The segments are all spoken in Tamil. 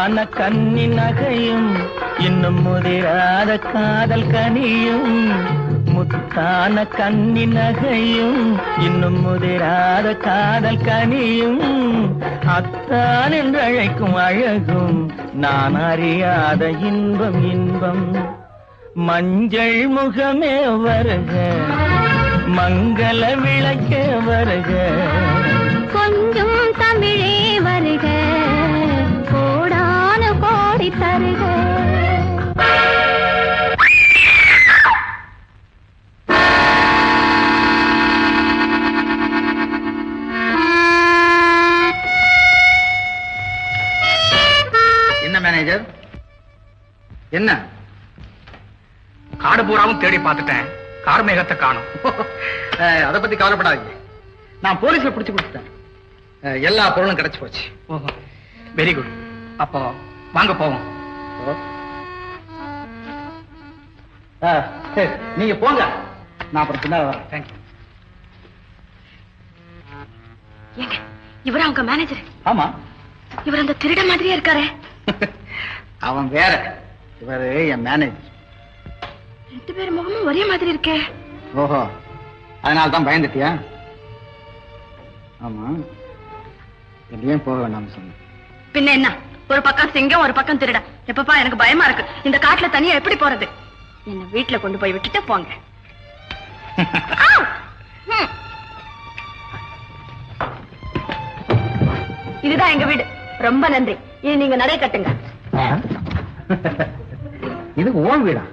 முத்தான கன்னி நகையும் இன்னும் முதிராத காதல் கனியும். முத்தான கன்னி நகையும் இன்னும் முதிராத காதல் கனியும். அத்தான் என்று அழைக்கும் அழகும் நான் அறியாத இன்பம் இன்பம். மஞ்சள் முகமே வருக, மங்கள விளக்கே வருக, கொஞ்சம் தமிழே வருக, கோடான கோடி தருக. என்ன மேனேஜர், என்ன காடு பூராவும் தேடி பார்த்துட்டேன், கார்மேகத்தை காணும். அதை பத்தி கவலைப்படாதீங்க, நான் போலீஸ்ல பிடிச்சு கொடுத்துட்டேன். எல்லா பொருளும் கிடைச்சு போச்சு. ஓஹோ, வெரி குட். அப்போ வாங்க போவோம். நீங்க போங்க, நான் அப்புறம் பின்னால வரேன். தேங்க்யூ. ஏங்க, இவரா உங்க மேனேஜர்? ஆமா. இவர் அந்த திருட மாதிரியே இருக்காரே. அவன் வேற, இவரு என் மேனேஜர். ரெண்டு பேர் முகமும் ஒரே மாதிரி இருக்கே. ஓஹோ, அதனால்தான் பயந்துட்டியா? ஆமா, எங்கேயும் போக வேண்டாம்னு சொன்ன. பின்ன என்ன, ஒரு பக்கம் சிங்கம் ஒரு பக்கம் திருட. எப்பப்பா எனக்கு பயமா இருக்கு, இந்த காட்டுல தனியா எப்படி போறது? என்ன வீட்டுல கொண்டு போய் விட்டுட்டு போங்க. இதுதான் எங்க வீடு. ரொம்ப நன்றி. இனி நீங்க நடை கட்டுங்க. இது ஓன் வீடா?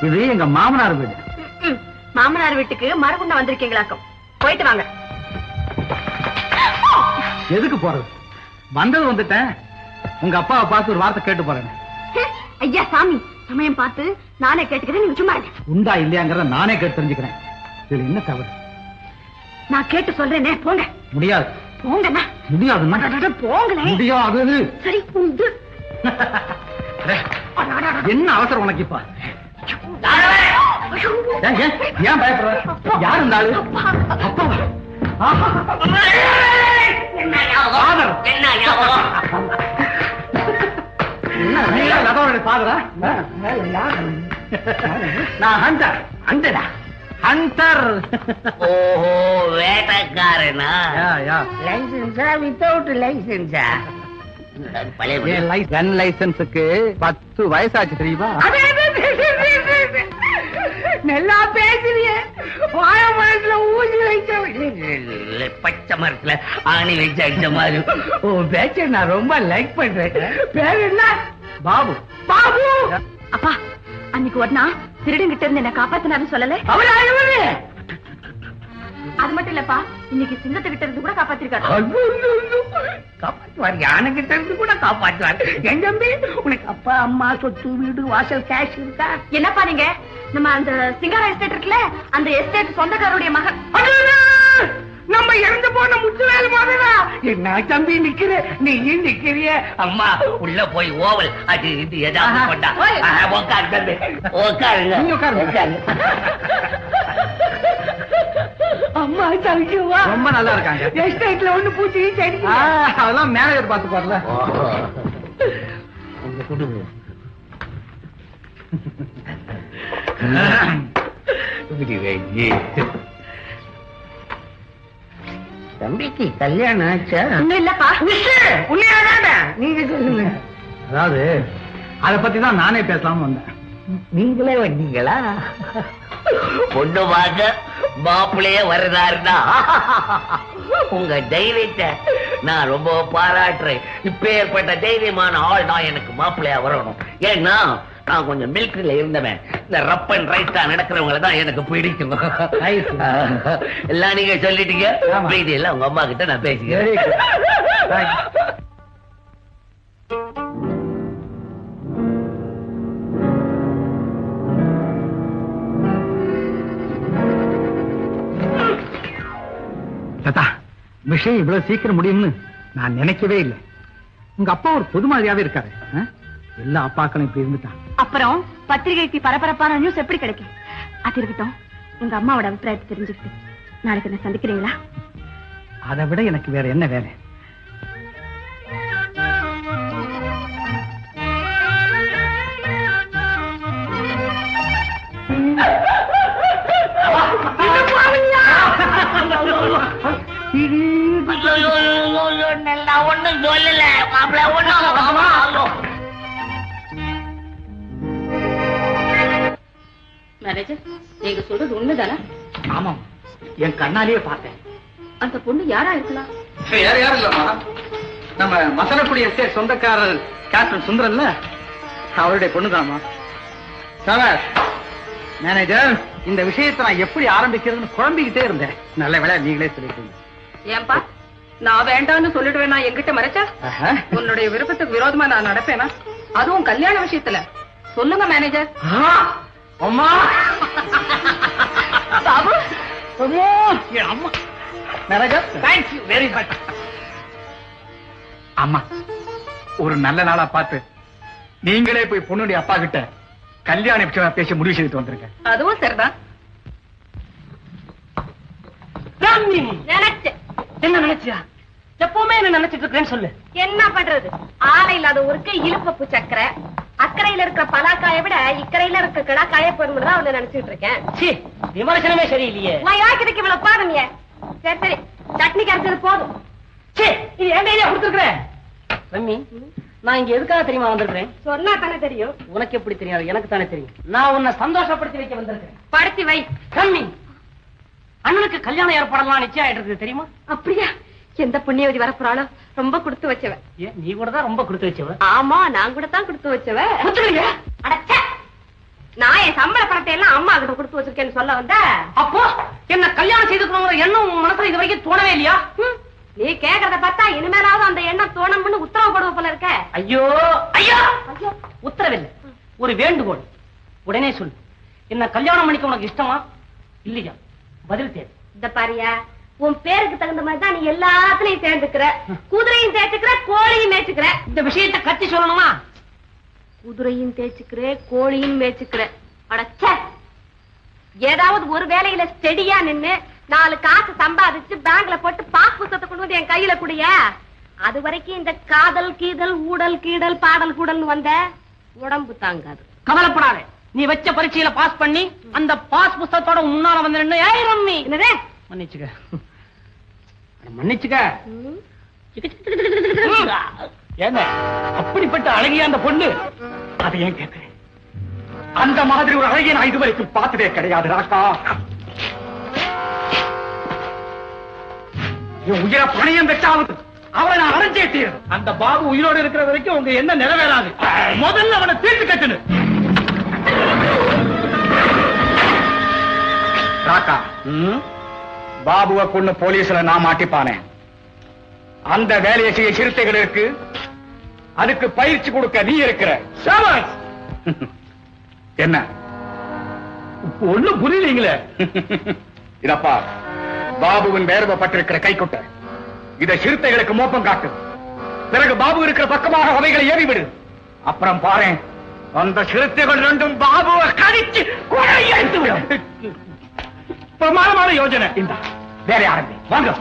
இது எங்க மாமனார் வீடு. மாமனார் வீட்டுக்கு மரகுண்ட வந்திருக்கீங்களாக்கும். போயிட்டு வாங்க. எதுக்கு போறது? வந்தது வந்துட்டேன். உங்க அப்பாவை பார்த்து ஒரு வார்த்தை கேட்டு போறேன். ஐயா சாமி, சமயம் பார்த்து நானே கேட்டுக்கிறேன், நீங்க சும்மா இருங்க. உண்டா இல்லையாங்கிறத நானே கேட்டு தெரிஞ்சுக்கிறேன். இதுல என்ன தவறு? நான் கேட்டு சொல்றேனே, போங்க. முடியாது. போங்கண்ணா. முடியாது. போங்களே. முடியாது. சரி, உண்டு. என்ன அவசரம் உனக்கு இப்ப? ஏன் பயப்படுற? யாரு இருந்தாலும் ஓஹோ, வேட்டக்காரனா? லைசன்ஸா வித்தவுட் லைசன்ஸா? கன் லைசன்ஸுக்கு 10 வயசாச்சு தெரியுமா? நல்லா பேசுறிய. வாழ மரத்துல ஊசி வைக்க, பச்சை மரத்துல ஆணி வச்சு அடிச்ச மாதிரி பேச்ச நான் ரொம்ப லைக் பண்றேன். பேர் என்ன? பாபு. பாபு அப்பா, அன்னைக்கு ஒன்னா திருடங்கிட்ட இருந்து என்ன காப்பாத்தினாருன்னு சொல்லல? அவரு அது மட்டும் இல்லப்பா, இன்னைக்கு சிங்கத்தை கிட்ட இருந்து கூட காப்பாத்திருக்காரு. காப்பாற்றுவார், யானை கிட்ட இருந்து கூட காப்பாற்றுவார். என் தம்பி, உனக்கு அப்பா அம்மா சொத்து வீடு வாசல் கேஷ் இருக்கா? என்னப்பா நீங்க, நம்ம அந்த சிங்காரா எஸ்டேட் இருக்குல்ல, அந்த எஸ்டேட் சொந்தக்காரருடைய மகன். நம்ம இறந்து போன முத்துவேல் மாதிரா? என்ன தம்பி நிக்கிற, நீ நிக்கிறிய? அம்மா உள்ள போய் ஓவல் அது இது ஏதாவது கொண்டா. உட்காரு தம்பி, உட்காருங்க. அம்மா தவிக்குவா? ரொம்ப நல்லா இருக்காங்க. எஸ்டேட்ல ஒண்ணு பூச்சி செடி அதெல்லாம் மேனேஜர் பார்த்து பாருல. தம்பிக்கு கல்யாணம் ஆச்சா? இன்னும் இல்லப்பா. நீங்க சொல்லுங்க. அதாவது அத பத்தி தான் நானே பேசலாம்னு வந்தேன். நீங்களே வந்தீங்களா? பொண்ணு வாங்க மாப்பிள்ளையே வர்றதாருன்னா உங்க தைரியத்தை நான் ரொம்ப பாராட்டுறேன். இப்ப ஏற்பட்ட தைரியமான ஆள் தான் எனக்கு மாப்பிள்ளையா வரணும். ஏன்னா நான் கொஞ்சம் மிலிட்டரியில இருந்தவன். இந்த ரப் அண்ட் ரைட்டா நடக்கிறவங்கள தான் எனக்கு பிடிக்கும். எல்லாம் நீங்க சொல்லிட்டீங்க. இது எல்லாம் உங்க அம்மா கிட்ட நான் பேசிக்கிறேன். விஷயம் இவ்வளவு சீக்கிரம் முடியும்னு நான் நினைக்கவே இல்லை. உங்க அப்பா ஒரு பொது மாதிரியாவே இருக்காரு. எல்லா அப்பாக்களும் இப்படி இருந்துட்டான். அப்புறம் பத்திரிகைக்கு பரபரப்பான நியூஸ் எப்படி கிடைக்கும்? அது இருக்கட்டும், உங்க அம்மாவோட அபிப்பிராயத்தை தெரிஞ்சுக்கிட்டு நாளைக்கு என்ன சந்திக்கிறீங்களா? அதை விட எனக்கு வேற என்ன வேலை? நான் ஒண்ணும் சொல்லல மாப்பிள்ள ஒண்ணும். மேனேஜர், நீங்க சொல்றது உண்மைதானே? ஆமாம், என் கண்ணாலேயே பார்த்தேன். அந்த பொண்ணு யாரா இருக்கலாம்? வேற யாரும் இல்லம்மா, நம்ம மசனக்குடி எஸ்டேட் சொந்தக்காரர் கேப்டன் சுந்தரல்ல, அவருடைய பொண்ணுதாம்மா. சார் மேனேஜர், இந்த விஷயத்தை நான் எப்படி ஆரம்பிக்கிறதுன்னு குழம்பிக்கிட்டே இருந்தேன். நல்ல வேளை நீங்களே சொல்லிட்டீங்க. ஏன்பா, நான் வேண்டாம்னு சொல்லிடுவேன். நான் என்கிட்ட மறைச்சா உன்னுடைய விருப்பத்துக்கு விரோதமா நான் நடப்பேனா? அதுவும் கல்யாண விஷயத்துல. சொல்லுங்க மேனேஜர். அம்மா பாபு, அம்மா மேனேஜர், தேங்க்யூ வெரி மச். அம்மா, ஒரு நல்ல நாளா பார்த்து நீங்களே போய் பொண்ணுடைய அப்பா கிட்ட கல்யாண விஷயமா பேசி முடிவு செய்துட்டு வந்திருக்க. அதுவும் சரிதான். நினைச்சேன். என்ன நினைச்சியா? எப்பவுமே என்ன நினைச்சிட்டு இருக்கேன்னு சொல்லு. என்ன பண்றது? ஆளை இல்லாத ஊருக்கு இழுப்பப்பு சக்கரை. அக்கறையில இருக்கிற பலாக்காயை விட இக்கரையில இருக்க கிடாக்காய பொருள் தான் அவனை நினைச்சிட்டு இருக்கேன். சீ, விமர்சனமே சரியில்லையே. யாக்கிற்கு இவ்வளவு பாருங்க. சரி சரி, சட்னி கரைச்சது போதும். சீ, இது என் கையில கொடுத்துருக்கிறேன். ரம்மி, நான் இங்க எதுக்காக தெரியுமா வந்திருக்கிறேன்? சொன்னா தானே தெரியும். உனக்கு எப்படி தெரியாது? எனக்கு தானே தெரியும். நான் உன்னை சந்தோஷப்படுத்தி வைக்க வந்திருக்கேன். படுத்தி வை. ரம்மி, அண்ணனுக்கு கல்யாணம் ஏற்பாடெல்லாம் நிச்சயம் ஆயிட்டு இருக்குது தெரியுமா? அப்படியா? எந்த புண்ணியவதி வரப்போறாளோ? ரொம்ப கொடுத்து வச்சவ. ஏன், நீ கூட தான் ரொம்ப கொடுத்து வச்சவ. ஆமா, நான் கூட தான் கொடுத்து வச்சவ. கொடுத்துருங்க. அடச்சே, நான் என் சம்பள பணத்தை எல்லாம் அம்மா கிட்ட கொடுத்து வச்சிருக்கேன்னு சொல்ல வந்த. அப்போ என்ன கல்யாணம் செய்துக்கணுங்கிற எண்ணம் உன் மனசுல இது வரைக்கும் தோணவே இல்லையா? நீ கேக்குறத பார்த்தா இனிமேலாவது அந்த எண்ணம் தோணும்னு உத்தரவு போடுவ போல இருக்க. ஐயோ ஐயோ, உத்தரவில்லை, ஒரு வேண்டுகோள். உடனே சொல்லு, என்ன கல்யாணம் பண்ணிக்க உனக்கு இஷ்டமா இல்லையா? பதில் தேவை. இந்த பாரியா, உன் பேருக்கு தகுந்த மாதிரி தான் நீ எல்லாத்துலயும் சேர்ந்துக்கிற. குதிரையும் தேய்ச்சுக்கிற, கோழியும் மேய்ச்சுக்கிற. இந்த விஷயத்தை கத்தி சொல்லணுமா? குதிரையும் தேய்ச்சுக்கிற, கோழியும் மேய்ச்சுக்கிற. அடச்சே, ஏதாவது ஒரு வேலையில ஸ்டெடியா நின்னு 4 காசு சம்பாதிச்சு பேங்க்ல போட்டு பாஸ் புத்தகத்தை கொண்டு வந்து என் கையில குடிய. அது வரைக்கும் இந்த காதல் கீதல் ஊடல் கீடல் பாடல் கூடல்னு வந்த உடம்பு தாங்காது. கவலைப்படாதே, நீ வச்ச பரீட்சையில பாஸ் பண்ணி அந்த பாஸ் புத்தகத்தோட முன்னால வந்து நின்னு, ஏய் ரம்மி, என்னதே மன்னிச்சுக்க மன்னிச்சுக்க. என்ன அப்படிப்பட்ட அழகிய அந்த பொண்ணு? அதை ஏன் கேட்கிறேன்? அந்த மாதிரி ஒரு அழகிய நான் இதுவரைக்கும் பார்த்ததே கிடையாது ராக்கா. என் உயிரை பணியம் வச்சாவது அவளை நான் அரைஞ்சேட்டு. அந்த பாபு உயிரோடு இருக்கிற வரைக்கும் உங்க என்ன நிறைவேறாது. முதல்ல அவனை தீர்த்து கட்டுனு. ராக்கா, பாபுவை கொண்டு போலீஸ்ல நான் மாட்டிப்பானே. அந்த வேலையை செய்ய சிறுத்தைகள் இருக்கு, அதுக்கு பயிற்சி கொடுக்க நீ இருக்கிற. என்ன ஒண்ணும் புரியலீங்களே? இதப்பா, பாபுவின் வேர்வப்பட்டிருக்கிற கைக்குட்ட இத சிறுத்தைகளுக்கு மோப்பம் காட்டு. பிறகு பாபு இருக்கிற பக்கமாக அவைகளை ஏறிவிடு. அப்புறம் பாரு, அந்த சிறுத்தைகள் ரெண்டும் பாபுவை கடிச்சு கொலையடித்து விடும். பிரமாதமான யோஜனை. இந்த வேற ஆரம்பி வாங்க.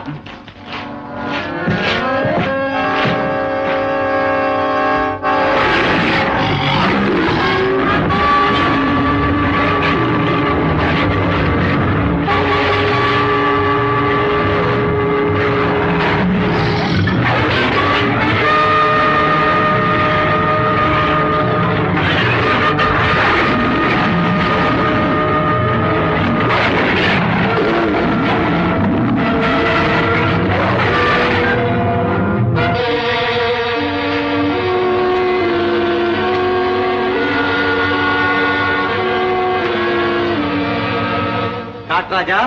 ராஜா,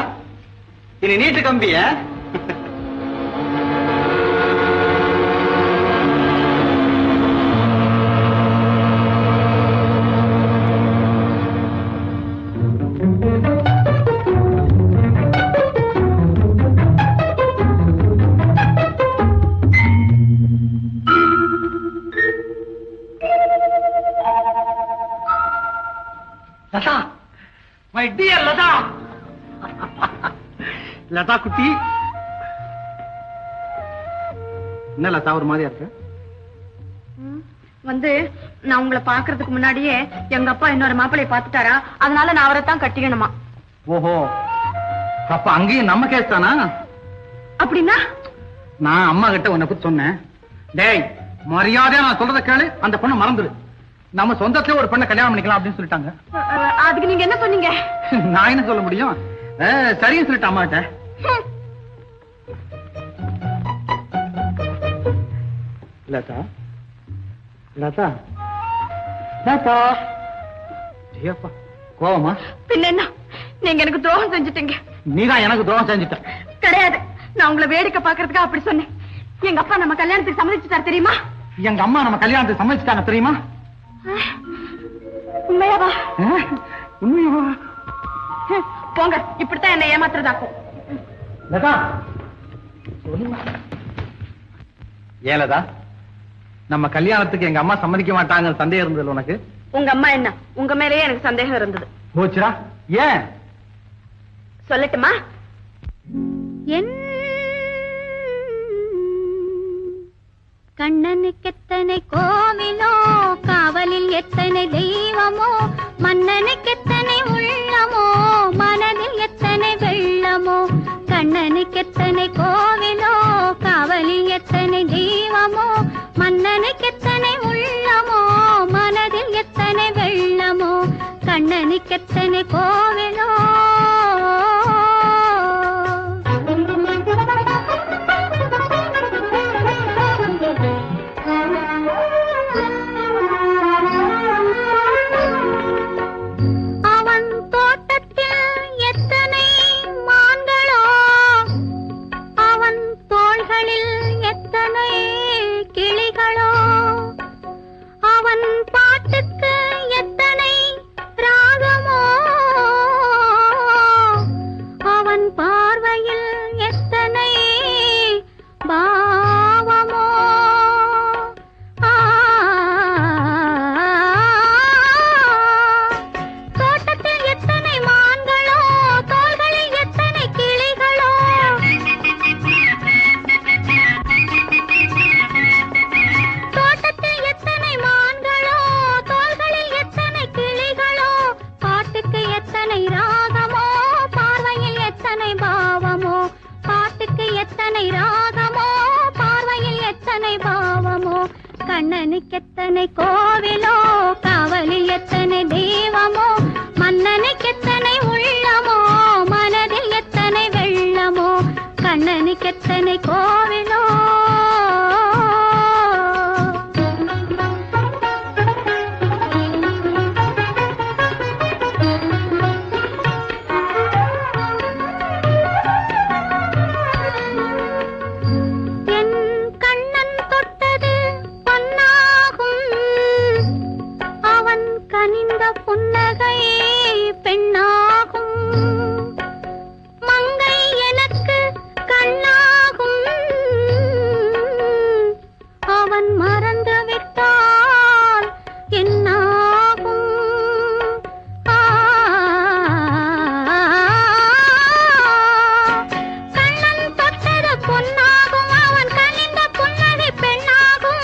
இனி நீட்டு கம்பிய லதா, மை டியர் லதா. லதா குட்டி, என்ன லதா ஒரு மாதிரியா இருக்கு? வந்து நான் உங்களை பாக்குறதுக்கு முன்னாடியே எங்க அப்பா இன்னொரு மாப்பிளைய பாத்துட்டாரா, அதனால நான் அவரை தான் கட்டிக்கணுமா. ஓஹோ, அப்ப அங்கேயும் நம்ம கேஸ் தானா? அப்படின்னா நான் அம்மா கிட்ட உன்னை பத்தி சொன்னேன். டேய், மரியாதையா நான் சொல்றத கேளு, அந்த பொண்ணை மறந்துடு. நம்ம சொந்தத்துல ஒரு பொண்ணை கல்யாணம் பண்ணிக்கலாம் அப்படின்னு சொல்லிட்டாங்க. அதுக்கு நீங்க என்ன சொன்னீங்க? நான் என்ன சொல்ல முடியும்? சரின்னு சொல்லிட்டு அம்மா கிட்ட. லதா லதா லதா, ஐயப்பா கோவமா? பின்ன என்ன, நீங்க எனக்கு துரோகம் செஞ்சுட்டீங்க. நீதான் எனக்கு துரோகம் செஞ்சுட்ட. கிடையாது, நான் உங்களை வேடிக்கை பாக்குறதுக்கு அப்படி சொன்னேன். எங்க அப்பா நம்ம கல்யாணத்துக்கு சம்மதிச்சுட்டார் தெரியுமா? எங்க அம்மா நம்ம கல்யாணத்துக்கு சம்மதிச்சுட்டாங்க தெரியுமா? உண்மையாவா? உண்மையாவா? போங்க, இப்படித்தான் என்ன ஏமாத்துறதாக்கும். லதா ஏலதா, நம்ம கல்யாணத்துக்கு எங்க அம்மா சம்மதிக்க மாட்டாங்க சந்தேகம் இருந்தது உனக்கு? உங்க அம்மா என்ன, உங்க மேலேயே எனக்கு சந்தேகம் இருந்தது. போச்சுடா. ஏன் சொல்லட்டுமா? கண்ணனுக்கு எத்தனை கோவிலோ, காவலில் எத்தனை தெய்வமோ, மன்னனுக்கு எத்தனை உள்ளமோ, மனதில் எத்தனை வெள்ளமோ. கண்ணனுக்கு எத்தனை கோவிலோ, காவலில் எத்தனை தெய்வமோ, மன்னனுக்கு எத்தனை உள்ளமோ, மனதில் எத்தனை வெள்ளமோ. கண்ணனுக்கு எத்தனை கோவிலோ. அவன் தோட்டத்தில் எத்தனை மான்களோ, அவன் தோள்களில் எத்தனை கிளிகளோ, அவன் பாட்டுக்கு எத்தனை ராகமோ, அவன் பார்வையில் எத்தனை பாவமோ. தோட்டத்தில் எத்தனை மான்களோ, தோள்களில் எத்தனை கிளிகளோ, தோட்டத்தில் எத்தனை மான்களோ, தோள்களில் எத்தனை கிளிகளோ, பாட்டுக்கு எத்தனை ராகமோ, பார்வையில் எத்தனை பாவமோ. பாட்டுக்கு எத்தனை ராகமோ, பார்வையில் எத்தனை பாவமோ. கண்ணனுக்கு எத்தனை கோவிலோ, காவலில் எத்தனை தெய்வமோ, மன்னனுக்கு எத்தனை உள்ளமோ, மனதில் எத்தனை வெள்ளமோ. கண்ணனுக்கு எத்தனை கோவிலோ. என் கண்ணன் தொட்டது பொன்னாகும், அவன் கனிந்த புன்னகை பெண்ணாகும். மங்கை எனக்கு கண்ணாகும், அவன் மறந்து விட்டால் என்னாகும். கண்ணன் தொட்டது பொன்னாகும், அவன் கனிந்த புன்னகை பெண்ணாகும்.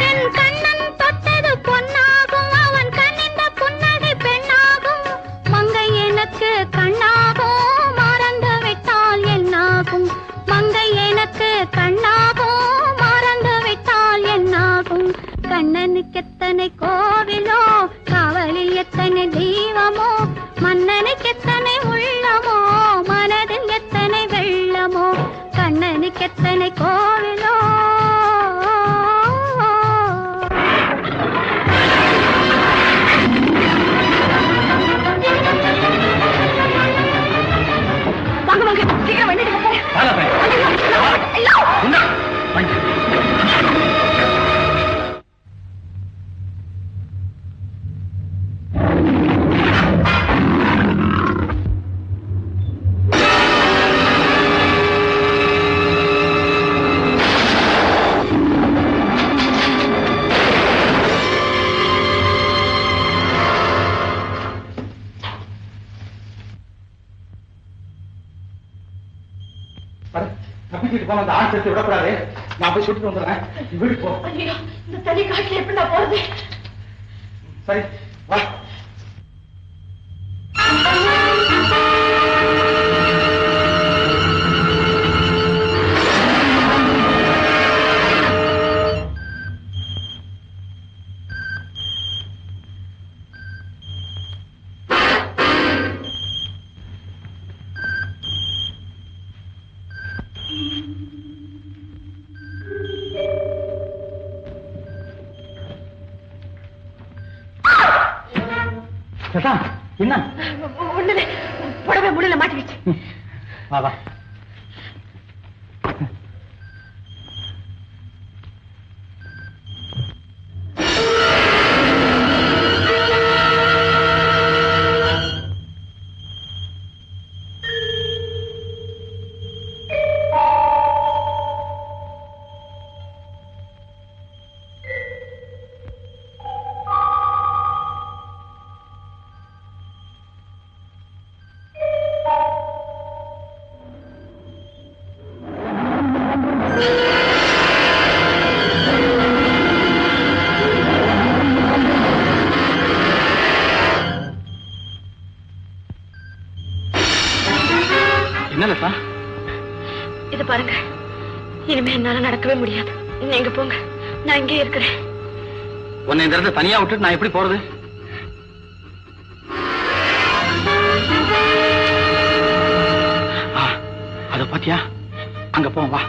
என் கண்ணன் தொட்டது பொன்னாகும், அவன் கனிந்த புன்னகை பெண்ணாகும். மங்கை எனக்கு கண்ணாகும், மறந்து விட்டால் என்னாகும். மங்கை எனக்கு கண்ணாகும், மறந்து விட்டால் என்னாகும். கண்ணனுக்கு எத்தனை கோவிலோ, காவலில் எத்தனை தெய்வமோ, மன்னனுக்கு எத்தனை உள்ளமோ, மனதில் எத்தனை வெள்ளமோ. கண்ணனுக்கு எத்தனை கோவிலோ. வாங்க வாங்க, சீக்கிரம் வந்துட்டு தப்பிக்கிட்டு போன அந்த ஆண் சேர்த்து விடக்கூடாது. நான் போய் சுட்டு வந்துடுறேன். வீட்டுக்கு போ. ஐயோ, இந்த தனி காட்டுல எப்படி நான் போறது? சரி வா. என்ன ஒண்ணுல புடவை முடியல மாட்டிக்கிச்சு. வா வா. இது பாருங்க, இனிமே என்னால நடக்கவே முடியாது. நீங்க போங்க, நான் இங்கே இருக்கிறேன். உன்னை இந்த இடத்துல தனியா விட்டுட்டு நான் எப்படி போறது? அத பாத்தியா? அங்க போ வா.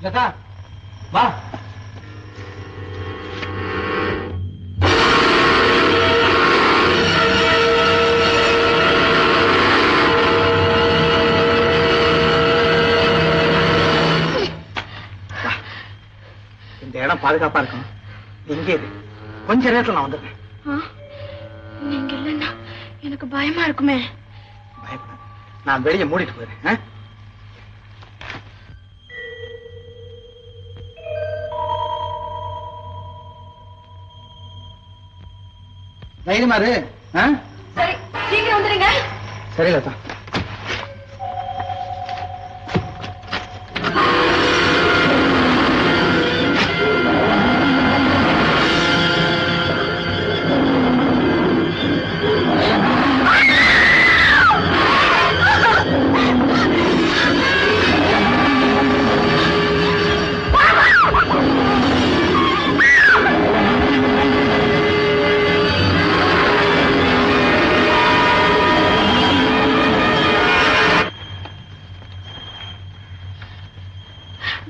லதா வா. இந்த இடம் பாதுகாப்பா இருக்கும். எங்கே இது? கொஞ்ச நேரத்துல நான் வந்துடுறேன். நீங்க இல்லைன்னா எனக்கு பயமா இருக்குமே. பயப்பட நான் வெளியே மூடிட்டு போயிடுறேன். தைரியமா இரு. சரி, சீக்கிரம் வந்துருங்க. சரி லதா.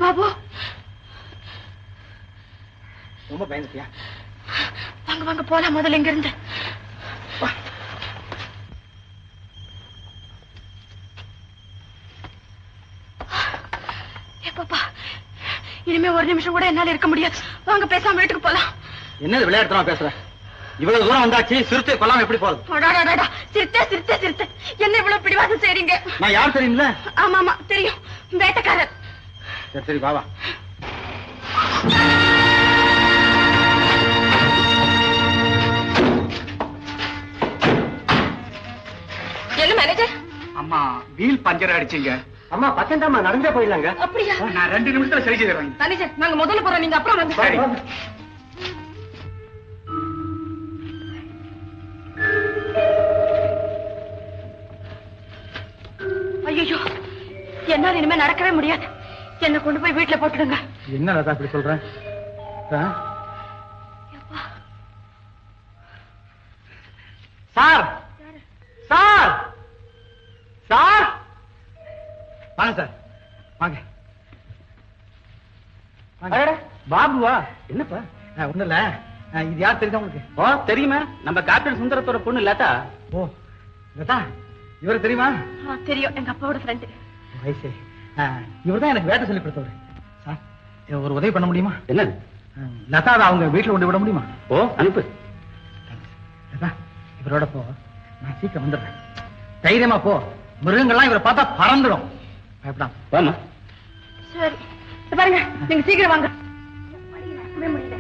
பாபு, ரொம்ப பயந்துட்டியா? வாங்க வாங்க போலாம் முதல்ல இங்க இருந்து. பாப்பா, இனிமே ஒரு நிமிஷம் கூட என்னால இருக்க முடியாது. வாங்க பேசாம வீட்டுக்கு போலாம். என்னது விளையாடுறா பேசுற? இவ்வளவு தூரம் வந்தாச்சு, சிறுத்தை கொல்லாம எப்படி போறது? சிரித்தே சிரித்தே சிரித்தே என்ன இவ்வளவு பிடிவாதம் செய்றீங்க? நான் யார் தெரியுமில்ல? ஆமா ஆமா தெரியும், வேட்டைக்காரர். சரி சரி வா வா. என்ன மேனேஜர்? அம்மா வீல் பஞ்சர் அடிச்சீங்க. அம்மா பக்கம் தான் நடந்தே போயிடலாங்க. அப்படியா? நான் 2 நிமிஷத்துல சரி செய்யறேன். மேனேஜர், நாங்க முதல்ல போறோம், நீங்க அப்புறம் வந்து. சரி. ஐயோ, என்னால இனிமே நடக்கவே முடியாது. என்ன கொண்டு போய் வீட்டுல போட்டுடுங்க. என்ன லதா இப்படி சொல்ற? சார் சார் சார் வாங்க சார் வாங்க. பாபுவா? என்னப்பா? ஒண்ணு இல்ல, இது யார் தெரியுதா உங்களுக்கு? ஓ தெரியுமே, நம்ம கேப்டன் சுந்தரத்தோட பொண்ணு லதா. ஓ லதா, இவரு தெரியுமா? தெரியும், எங்க அப்பாவோட ஃப்ரெண்டு. வயசே, இவர்தான் எனக்கு வேட்டை சொல்லி கொடுத்தவரு. சார் ஒரு உதவி பண்ண முடியுமா? என்னது? லதாவை அவங்க வீட்டுல கொண்டு விட முடியுமா? ஓ அனுப்பு. லதா, இவரோட போ, நான் சீக்கிரம் வந்துடுறேன். தைரியமா போ, மிருகங்கள்லாம் இவரை பார்த்தா பறந்துடும். பயப்படாம வாமா. சரி பாருங்க, நீங்க சீக்கிரம் வாங்க. நடக்கவே முடியல.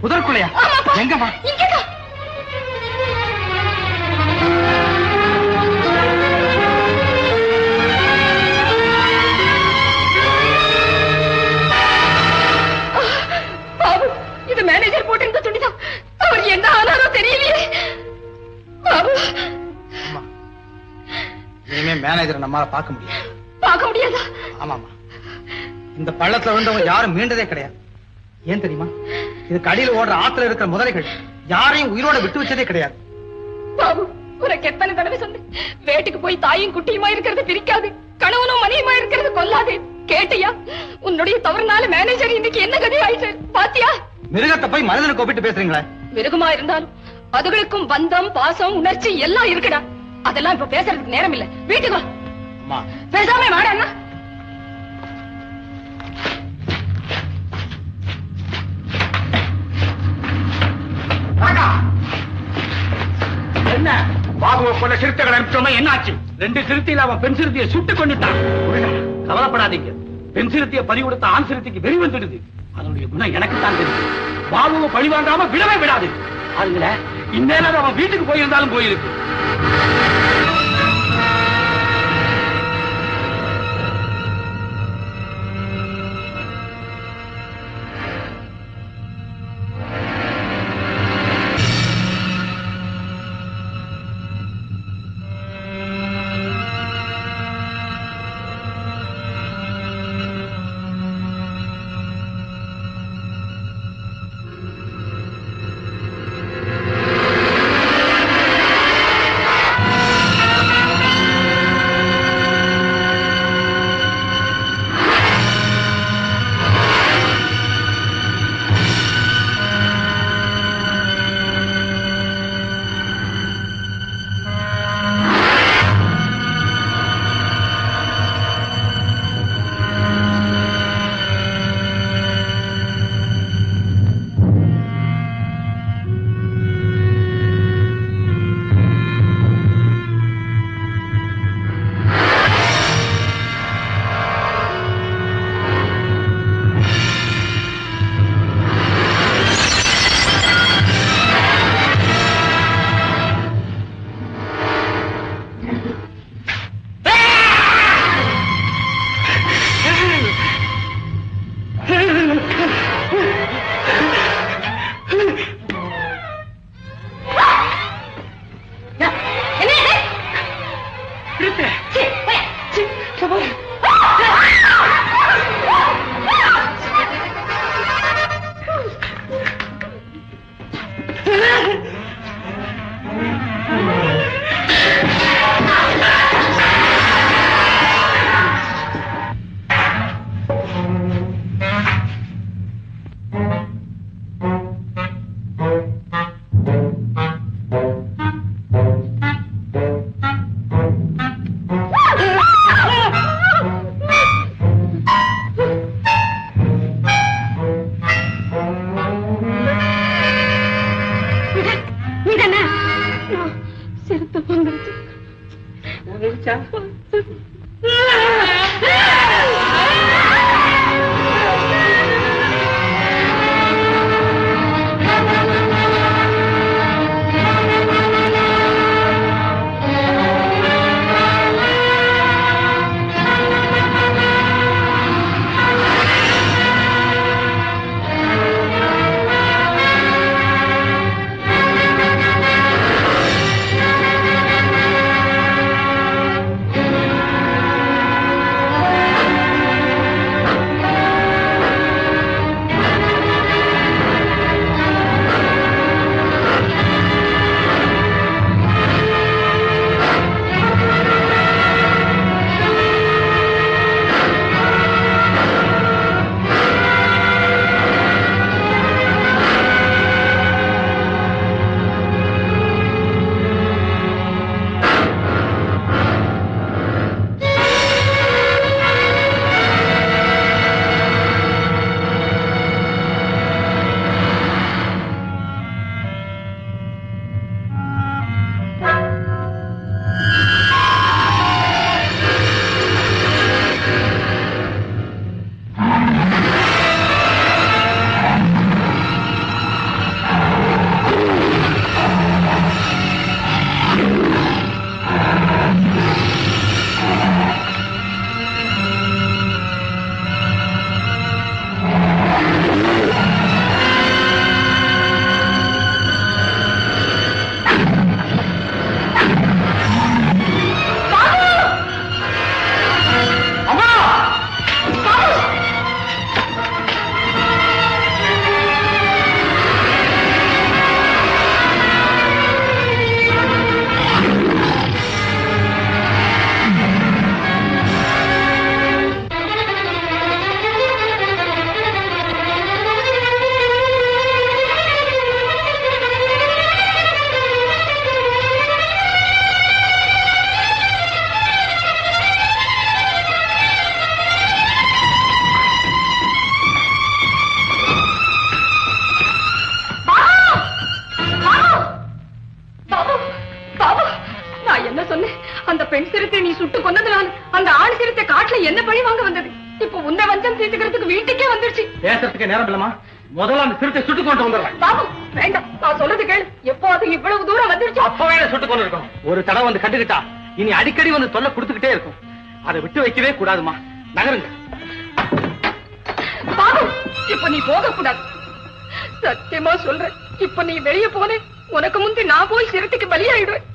புதற்குள்ளையா? எங்கம்மா? இங்கதான். பாபு, இது மேனேஜர் போட்டிருந்த துணிதான். அவர் என்ன ஆனாரோ தெரியலையே. பாபு, இனிமே மேனேஜரை நம்மால பார்க்க முடியாது. பார்க்க முடியாதா? ஆமாமா, இந்த பள்ளத்துல விழுந்தவங்க யாரும் மீண்டதே கிடையாது. ஏன் தெரியுமா? இதுக்கு அடியில் ஓடுற ஆத்துல இருக்கிற முதலைகள் யாரையும் உயிரோட விட்டு வச்சதே கிடையாது. பாபு, உனக்கு எத்தனை தடவை சொன்னேன், வேட்டுக்கு போய் தாயும் குட்டியுமா இருக்கிறது பிரிக்காது, கணவனும் மனைவியுமா இருக்கிறது கொல்லாது. கேட்டியா? உன்னுடைய தவறுனால மேனேஜர் இன்னைக்கு என்ன கதை ஆயிடுச்சு பாத்தியா? மிருகத்தை போய் மனிதனுக்கு ஒப்பிட்டு பேசுறீங்களே. மிருகமா இருந்தாலும் அதுகளுக்கும் பந்தம், பாசம், உணர்ச்சி எல்லாம் இருக்குடா. அதெல்லாம் இப்ப பேசுறதுக்கு நேரம் இல்ல. வீட்டுக்கு வா. அம்மா, பேசாம வாடா. என்ன பாபுவை கொண்ட சிறுத்தைகளை அனுப்பிச்சோமா? என்னாச்சு? 2 சிறுத்தையில அவன் பெண் சிறுத்தையை சுட்டு கொண்டுட்டான். கவலைப்படாதீங்க, பெண் சிறுத்தையை பறி கொடுத்த ஆண் சிறுத்தைக்கு வெறி வந்துடுது. அதனுடைய குணம் எனக்கு தான் தெரியும். பாபுவை பழி வாங்காம விடவே விடாது. அதுல இந்நேரம் அவன் வீட்டுக்கு போயிருந்தாலும் போயிருக்கு. தீர்த்துக்கிறதுக்கு வீட்டுக்கே வந்துருச்சு. பேசுறதுக்கு நேரம் இல்லமா, முதல்ல அந்த சிறுத்தை சுட்டு கொண்டு வந்துடுறேன். பாபு வேண்டாம், நான் சொல்றது கேளு. எப்போ அது இவ்வளவு தூரம் வந்துருச்சு? அப்பவே சுட்டு கொண்டு இருக்கணும். ஒரு தடவை வந்து கண்டுகிட்டா இனி அடிக்கடி வந்து தொல்லை கொடுத்துக்கிட்டே இருக்கும். அதை விட்டு வைக்கவே கூடாதுமா. நகருங்க. பாபு, இப்ப நீ போக கூடாது. சத்தியமா சொல்றேன், இப்ப நீ வெளியே போனே உனக்கு முந்தி நான் போய் சிறுத்தைக்கு பலியாயிடுவேன்.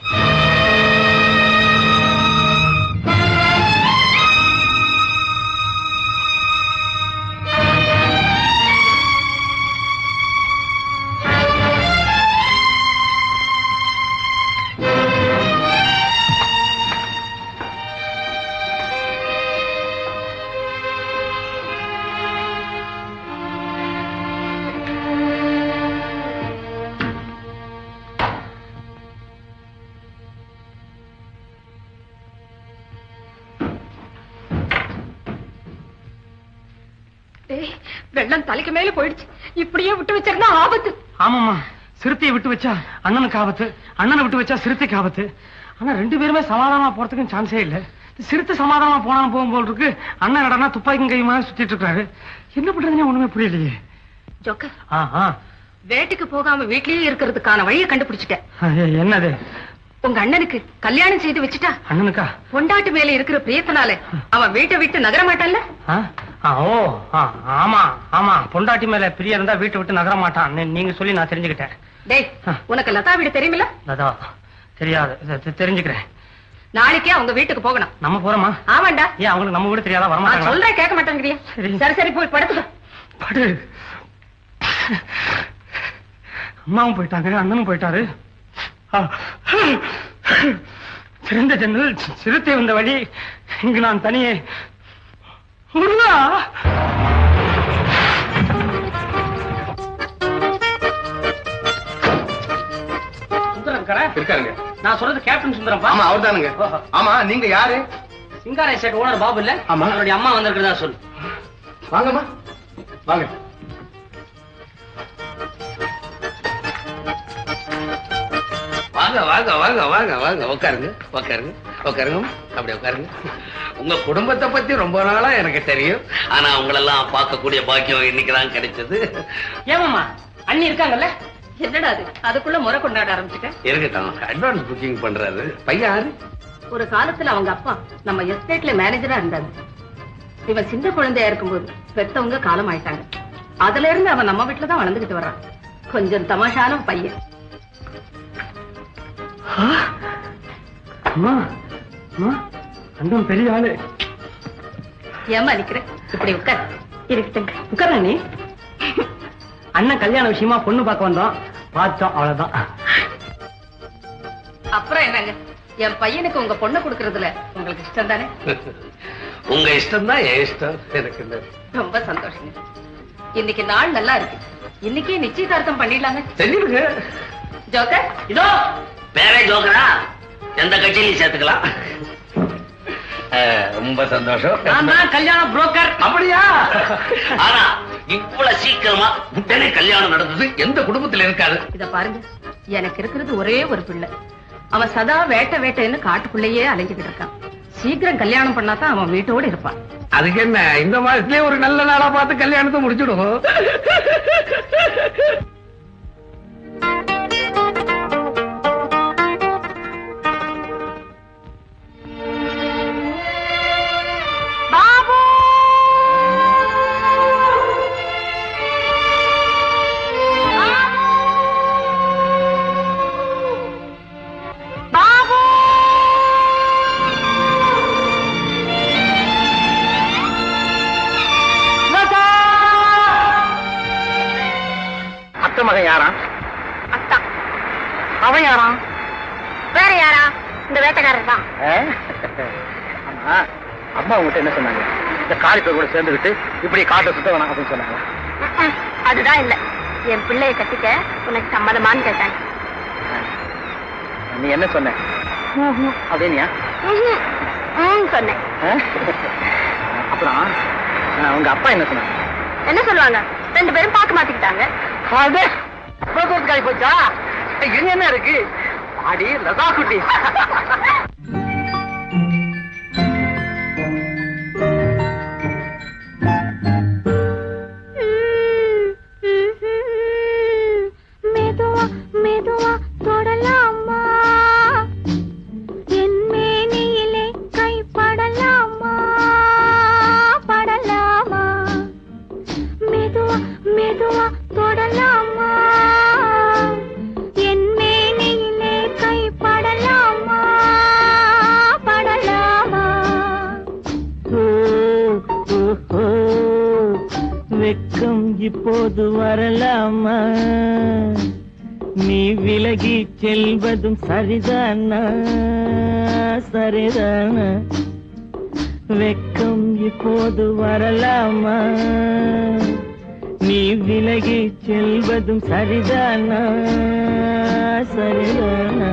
வெள்ளம் தலைக்கு மேல போயிடுச்சு. இப்படியே விட்டு வச்சிருந்தா ஆபத்து. ஆமாமா, சிறுத்தையை விட்டு வச்சா அண்ணனுக்கு ஆபத்து, அண்ணனை விட்டு வச்சா சிறுத்தைக்கு ஆபத்து. ஆனா 2 பேருமே சமாதானமா போறதுக்கு சான்ஸே இல்ல. சிறுத்தை சமாதானமா போனாலும் போகும் போல் இருக்கு. அண்ணன் நடனா துப்பாக்கி கையுமா சுத்திட்டு இருக்காரு. என்ன பண்றதுன்னு ஒண்ணுமே புரியலையே. ஜோக்கர், வேட்டைக்கு போகாம வீட்லயே இருக்கிறதுக்கான வழியை கண்டுபிடிச்சிட்டேன். என்னது? உங்க அண்ணனுக்கு கல்யாணம் செய்து வச்சுட்டா அண்ணனுக்கா? பொண்டாட்டு மேல இருக்கிற பிரியத்தினால அவன் வீட்டை விட்டு நகர மாட்டான்ல. ஆமா ஆமா, பொண்டாட்டி மேல பிரியா இருந்தா வீட்டை விட்டு நகர மாட்டான். நீங்க சொல்லி நான் தெரிஞ்சுக்கிட்டேன். டேய், உனக்கு லதா வீடு தெரியுமில்ல? லதா தெரியாது, தெரிஞ்சுக்கிறேன். நாளைக்கே அவங்க வீட்டுக்கு போகணும். நம்ம போறோமா? ஆமாண்டா. ஏன் அவங்களுக்கு நம்ம வீடு தெரியாதா? நான் வரமாட்டாங்க. சொல்றேன், கேட்க மாட்டேங்கிறியா? சரி போய் படுத்துக்க. படு. அம்மாவும் போயிட்டாங்க, அண்ணனும் போயிட்டாரு. சிறந்த ஜன்னல், சிறுத்தை வந்த வழி, இங்கு நான் தனியே. இருக்காருங்க. நான் சொல்றது கேப்டன் சுந்தரம். ஆமா, அவர் தானுங்க. ஆமா, நீங்க யாரு? சிங்கார எஸ்டேட் ஓனர் பாபு இல்ல? ஆமா. அவருடைய அம்மா வந்திருக்கிறதா சொல்லு. வாங்கம்மா, வாங்க. வாங்க வாங்க வாங்க வாங்க வாங்க, உட்காருங்க உட்காருங்க உட்காருங்க, அப்படி உட்காருங்க. உங்க குடும்பத்தை பத்தி ரொம்ப நாளா எனக்கு தெரியும். ஆனா உங்களெல்லாம் பார்க்கக்கூடிய பாக்கியம் இன்னைக்குதான் கிடைச்சது. ஏமாமா, அண்ணி இருக்காங்கல்ல? என்னடா அது, அதுக்குள்ள முறை கொண்டாட ஆரம்பிச்சுட்டேன். இருக்கட்டும், அட்வான்ஸ் புக்கிங் பண்றாரு. பையன் யாரு? ஒரு காலத்துல அவங்க அப்பா நம்ம எஸ்டேட்ல மேனேஜரா இருந்தாங்க. இவன் சின்ன குழந்தையா இருக்கும்போது பெத்தவங்க காலம் ஆயிட்டாங்க. அதுல இருந்து அவன் நம்ம வீட்டுலதான் வளர்ந்துகிட்டு வர்றான். கொஞ்சம் தமாஷான பையன். அண்ணன் பெரிய ஆளு. ஏமா நிக்கிற? இப்படி உட்கார். இருக்கட்டும், உட்கார நீ. அண்ணன் கல்யாண விஷயமா பொண்ணு பார்க்க வந்தோம், பார்த்தோம், அவ்வளவுதான். அப்புறம் என்னங்க, என் பையனுக்கு உங்க பொண்ணு கொடுக்கறதுல உங்களுக்கு இஷ்டம் தானே? உங்க இஷ்டம் தான் என் இஷ்டம். எனக்கு ரொம்ப சந்தோஷம். இன்னைக்கு நாள் நல்லா இருக்கு. இன்னைக்கே நிச்சயதார்த்தம் பண்ணிடலாமே. தெரியுங்க. ஜோக்கர், இதோ பேரே ஜோக்கரா, எந்த கட்சியிலையும் சேர்த்துக்கலாம். ரொம்ப சந்தோஷம். நான் தான் கல்யாண புரோக்கர். அப்படியா? ஆனா இவ்வளவு சீக்கிரமா உடனே கல்யாணம் நடந்தது எந்த குடும்பத்துல இருக்காது. இத பாருங்க, எனக்கு இருக்கிறது ஒரே ஒரு பிள்ளை. அவன் சதா வேட்டைன்னு காட்டுக்குள்ளேயே அலைஞ்சுக்கிட்டு இருக்கான். சீக்கிரம் கல்யாணம் பண்ணாதான் அவன் வீட்டோடு இருப்பான். அதுக்கு என்ன, இந்த மாசத்துலயே ஒரு நல்ல நாளா பார்த்து கல்யாணத்தை முடிச்சுடுவோம். மகன் யாரா? அத்தா. அவன் யாரா? வேற யாரா? இந்த வேட்டைக்காரர் தான். ஆமா, அம்மா உங்ககிட்ட என்ன சொன்னாங்க? இந்த காளிப்பை கூட சேர்ந்துக்கிட்டு இப்படி காட்டை சுத்த வேணாம் அப்படின்னு சொன்னாங்க. அதுதான் இல்ல, என் பிள்ளைய கட்டிக்க உனக்கு சம்மதமான்னு கேட்டாங்க. நீ என்ன சொன்ன? அப்படின்னியா? சொன்னேன். அப்புறம் உங்க அப்பா என்ன சொன்னாங்க? என்ன சொல்லுவாங்க? 2 பேரும் பார்க்க மாத்திக்கிட்டாங்க. காய் போச்சா? எங்க என்ன இருக்கு? அடி லதா குட்டி. வெட்கம் இப்போது வரலாமா? நீ விலகி செல்வதும் சரிதானா? சரிதானா? வெட்கம் இப்போது வரலாமா? நீ விலகி செல்வதும் சரிதானா? சரிதானா?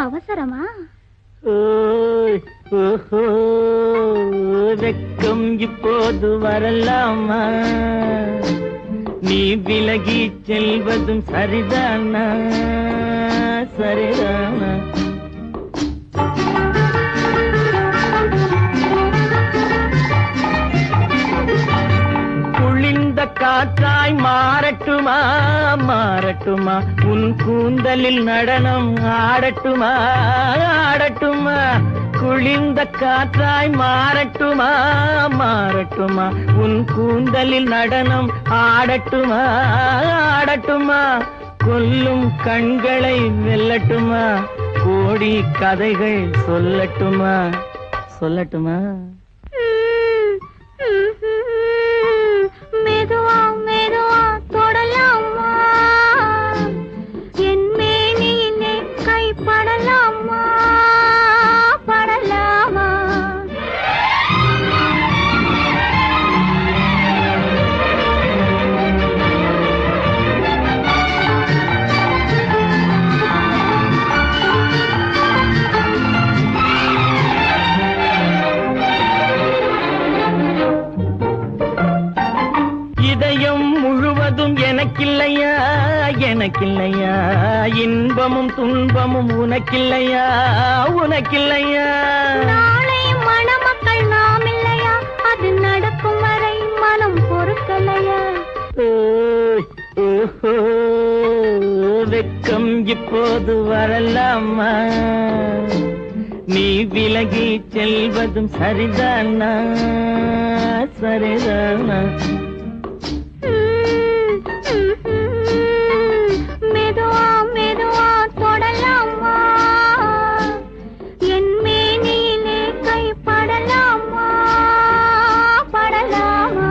அவசரமா? வெட்கம் இப்போது வரலாமா? நீ விலகி செல்வதும் சரிதானா? சரிதானா? குளிர்ந்த காற்றாய் மாறட்டுமா? மாறட்டுமா? உன் கூந்தலில் நடனம் ஆடட்டுமா? ஆடட்டுமா? குளிர்ந்த காற்றாய் மாறட்டுமா? மாறட்டுமா? உன் கூந்தலில் நடனம் ஆடட்டுமா? ஆடட்டுமா? கொல்லும் கண்களை வெல்லட்டுமா? கோடி கதைகள் சொல்லட்டுமா? சொல்லட்டுமா? மெதுவா மெதுவா தொடலாமா? என் மேனியிலே கைப்படலாமா? படலாமா? இதயம் முழுவதும் எனக்கில்லையா? எனக்கில்லையா? இன்பமும் துன்பமும் உனக்கில்லையா? உனக்கில்லையா? நாளை மணமக்கள் நாம் இல்லையா? அது நடக்கும் வரை மனம் பொறுக்கலையா? வெட்கம் இப்போது வரலாமா? நீ விலகி செல்வதும் சரிதானா? சரிதானா? மெதுவா மெதுவா தொடலாமா? என் மேனியிலே கைப்படலாமா? படலாமா?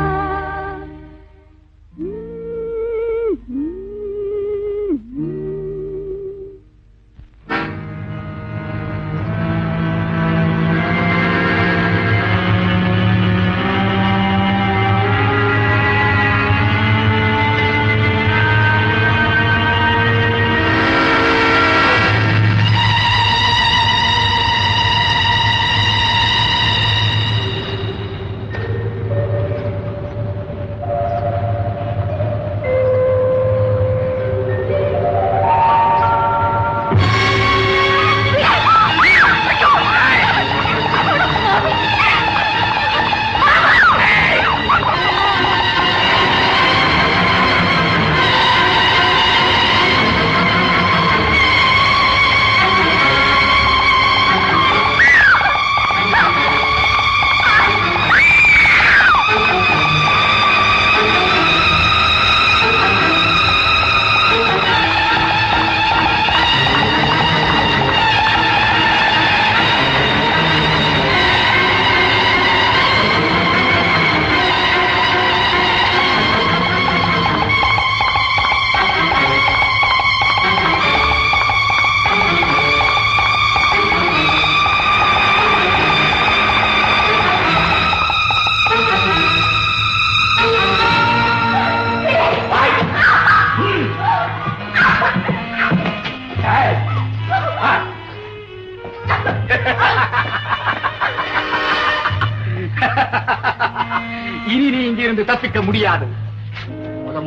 இனி நீ இங்கிருந்து தப்பிக்க முடியாது.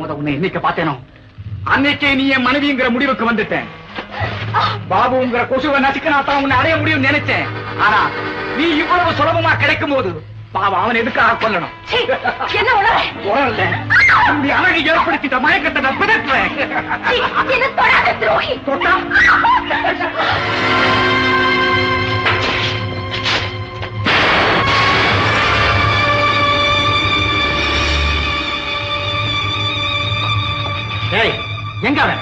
முத உன்னை என்னைக்கு பார்த்தேனோ அன்னைக்கே நீ என் மனைவிங்கிற முடிவுக்கு வந்துட்டேன். பாபுங்கிற கொசுவை நசுக்கினா தான் உன்னை அடைய முடியும் நினைச்சேன். ஆனா நீ இவ்வளவு சுலபமா கிடைக்கும் போது பாவம் அவன் எதுக்காக கொல்லணும்? என்ன உணர உணரல. உன்னுடைய அழகை ஏற்படுத்திட்ட மயக்கத்தை நான் பிதற்றுறேன். என்ன தொடாத துரோகி. தொட்டா எங்க அவன்?